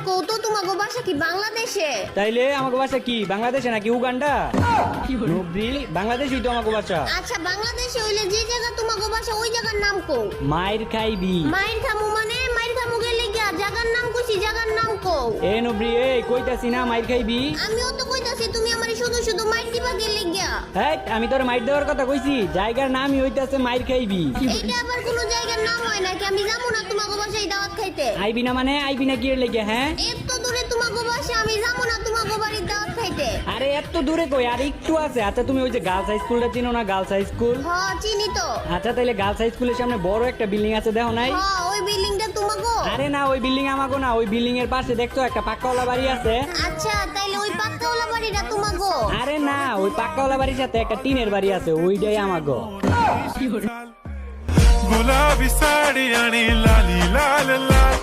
Couto তোমাগো বাসা কি বাংলাদেশে? তাইলে আমাকে বাসা কি বাংলাদেশে নাকি উগান্ডা? নবরি বাংলাদেশই তো আমাকে বাসা। আচ্ছা বাংলাদেশে হইলে যে জায়গা তোমাগো বাসা ওই জায়গার নাম কও। মায়ের খাইবি। মাইর খামু মানে মাইর খামু গেলে গিয়া জায়গার নাম কইছি, জায়গার নাম কও। এ নবরি এ কইতাছি না মায়ের খাইবি। আমিও তো কইতাছি তুমি আমারে শুধু শুধু মাইর দিবা গেলে গিয়া। হ্যাঁ আমি তোর মাইর দেওয়ার কথা কইছি, জায়গার নামই হইতাছে মায়ের খাইবি। এইটা আবার কোন জায়গার নাম হয় নাকি? আমি যাবো না তোমাগো বাসায় দাওয়াত খাইতে। আইবি না মানে আইবি না কি এর লেগে? হ্যাঁ এত দূরে তোমাগো বাসা, আমি যাবো না তোমাগো বাড়ির দাওয়াত খাইতে। আরে এত দূরে কই, আর একটু আছে। আচ্ছা তুমি ওই যে গার্লস হাই স্কুলটা চিনো না? Girls high school. হ্যাঁ চিনি তো। আচ্ছা তাইলে গার্লস হাই স্কুলের সামনে বড় একটা বিল্ডিং আছে, দেখো নাই? হ্যাঁ ওই বিল্ডিংটা তোমাগো? আরে না ওই বিল্ডিং আমাগো না, ওই বিল্ডিং এর পাশে দেখছো একটা পাক্কাওয়ালা বাড়ি আছে। আচ্ছা তাইলে ওই পাক্কাওয়ালা বাড়িটা তোমাগো? আরে না ওই পাক্কাওয়ালা বাড়ির সাথে একটা টিনের বাড়ি আছে, ওইটাই আমাগো। गुलाबी साड़ी आणि लाली लाल लाल